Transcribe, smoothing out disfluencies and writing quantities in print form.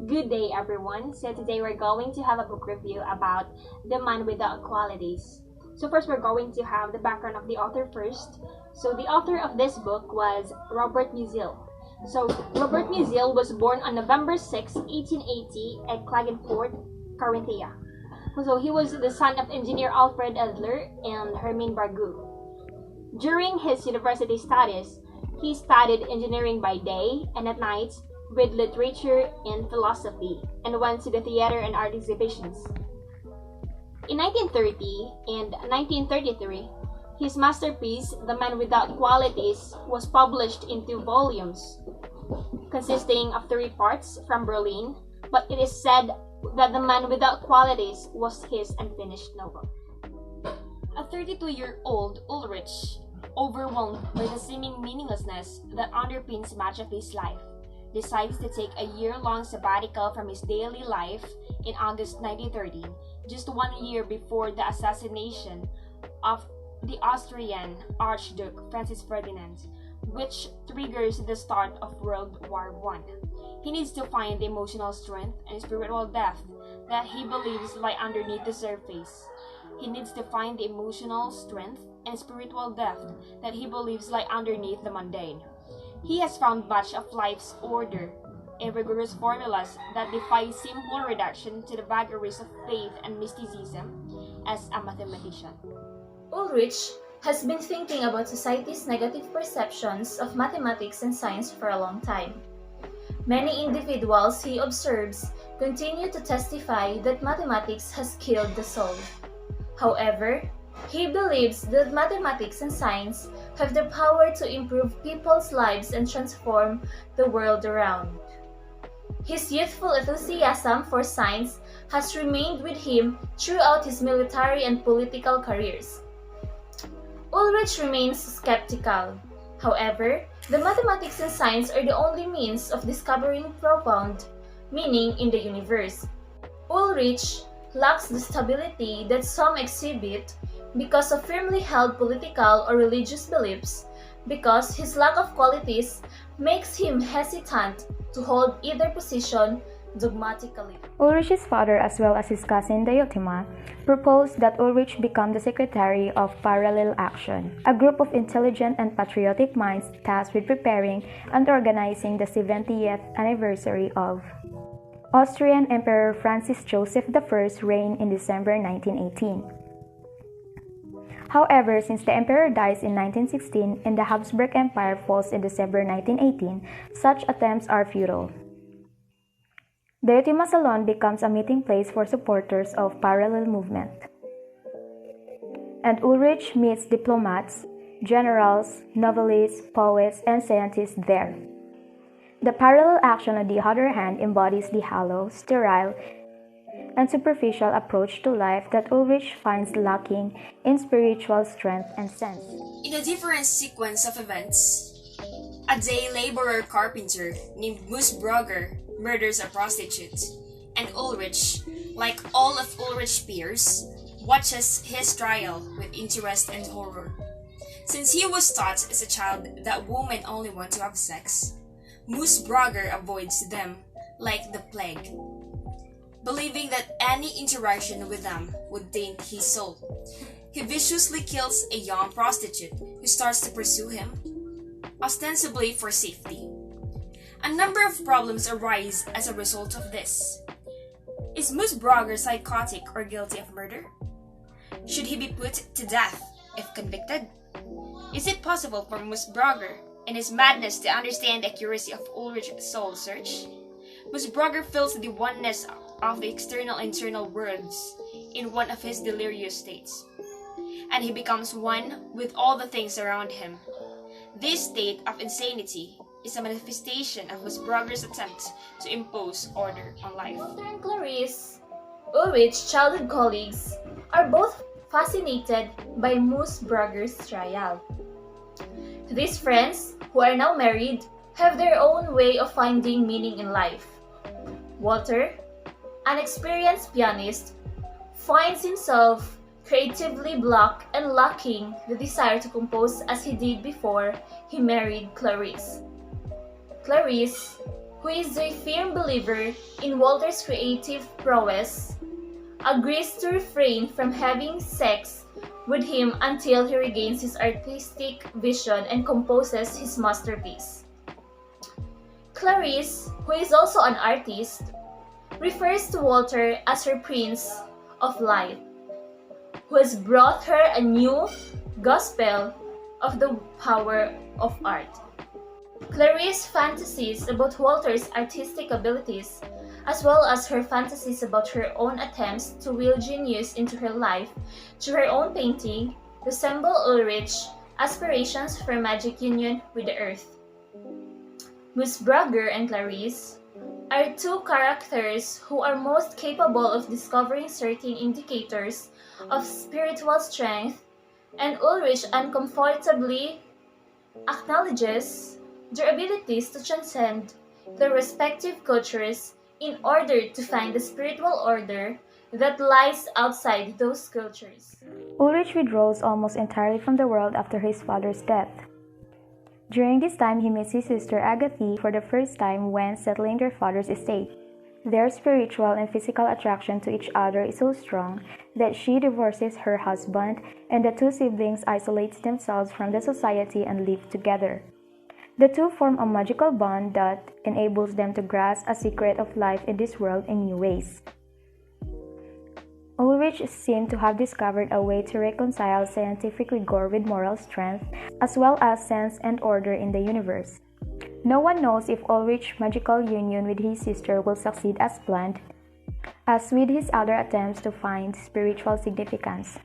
Good day, everyone. So today we're going to have a book review about The Man Without Qualities. So first we're going to have the background of the author first. So the author of this book was Robert Musil. So Robert Musil was born on November 6, 1880 at Klagenfurt, Carinthia. So he was the son of engineer Alfred Adler and Hermine Bargu. During his university studies, he studied engineering by day and at night, read literature and philosophy, and went to the theater and art exhibitions. In 1930 and 1933, his masterpiece, The Man Without Qualities, was published in 2 volumes, consisting of 3 parts from Berlin, but it is said that The Man Without Qualities was his unfinished novel. A 32-year-old Ulrich, overwhelmed by the seeming meaninglessness that underpins much of his life, decides to take a year-long sabbatical from his daily life in August 1913, just 1 year before the assassination of the Austrian Archduke Francis Ferdinand, which triggers the start of World War I. He needs to find the emotional strength and spiritual depth that he believes lie underneath the surface. He needs to find the emotional strength and spiritual depth that he believes lie underneath the mundane. He has found much of life's order in rigorous formulas that defy simple reduction to the vagaries of faith and mysticism as a mathematician. Ulrich has been thinking about society's negative perceptions of mathematics and science for a long time. Many individuals he observes continue to testify that mathematics has killed the soul. However, he believes that mathematics and science have the power to improve people's lives and transform the world around. His youthful enthusiasm for science has remained with him throughout his military and political careers. Ulrich remains skeptical. However, the mathematics and science are the only means of discovering profound meaning in the universe. Ulrich lacks the stability that some exhibit because of firmly held political or religious beliefs, because his lack of qualities makes him hesitant to hold either position dogmatically. Ulrich's father, as well as his cousin Diotima, proposed that Ulrich become the secretary of Parallel Action, a group of intelligent and patriotic minds tasked with preparing and organizing the 70th anniversary of Austrian Emperor Francis Joseph I's reign in December 1918. However, since the emperor dies in 1916 and the Habsburg Empire falls in December 1918, such attempts are futile. Diotima Salon becomes a meeting place for supporters of parallel movement. And Ulrich meets diplomats, generals, novelists, poets, and scientists there. The parallel action, on the other hand, embodies the hollow, sterile, and superficial approach to life that Ulrich finds lacking in spiritual strength and sense. In a different sequence of events, a day laborer carpenter named Musbrugger murders a prostitute, and Ulrich, like all of Ulrich's peers, watches his trial with interest and horror. Since he was taught as a child that women only want to have sex, Musbrugger avoids them like the plague, believing that any interaction with them would taint his soul. He viciously kills a young prostitute who starts to pursue him, ostensibly for safety. A number of problems arise as a result of this. Is Musbrugger psychotic or guilty of murder? Should he be put to death if convicted? Is it possible for Musbrugger in his madness to understand the accuracy of Ulrich's soul search? Musbrugger feels the oneness of the external-internal worlds in one of his delirious states, and he becomes one with all the things around him. This state of insanity is a manifestation of Musbrugger's attempt to impose order on life. Walter and Clarice, Ulrich's childhood colleagues, are both fascinated by Musbrugger's trial. These friends, who are now married, have their own way of finding meaning in life. Walter, an experienced pianist, finds himself creatively blocked and lacking the desire to compose as he did before he married Clarice. Clarice, who is a firm believer in Walter's creative prowess, agrees to refrain from having sex with him until he regains his artistic vision and composes his masterpiece. Clarice, who is also an artist, refers to Walter as her Prince of Light, who has brought her a new gospel of the power of art. Clarice fantasies about Walter's artistic abilities, as well as her fantasies about her own attempts to will genius into her life through her own painting, resemble Ulrich's aspirations for magic union with the earth. Miss Brugger and Clarice are two characters who are most capable of discovering certain indicators of spiritual strength, and Ulrich uncomfortably acknowledges their abilities to transcend their respective cultures in order to find the spiritual order that lies outside those cultures. Ulrich withdraws almost entirely from the world after his father's death. During this time, he meets his sister Agathe for the first time when settling their father's estate. Their spiritual and physical attraction to each other is so strong that she divorces her husband, and the two siblings isolate themselves from the society and live together. The two form a magical bond that enables them to grasp a secret of life in this world in new ways. Ulrich seemed to have discovered a way to reconcile scientific rigor with moral strength, as well as sense and order in the universe. No one knows if Ulrich's magical union with his sister will succeed as planned, as with his other attempts to find spiritual significance.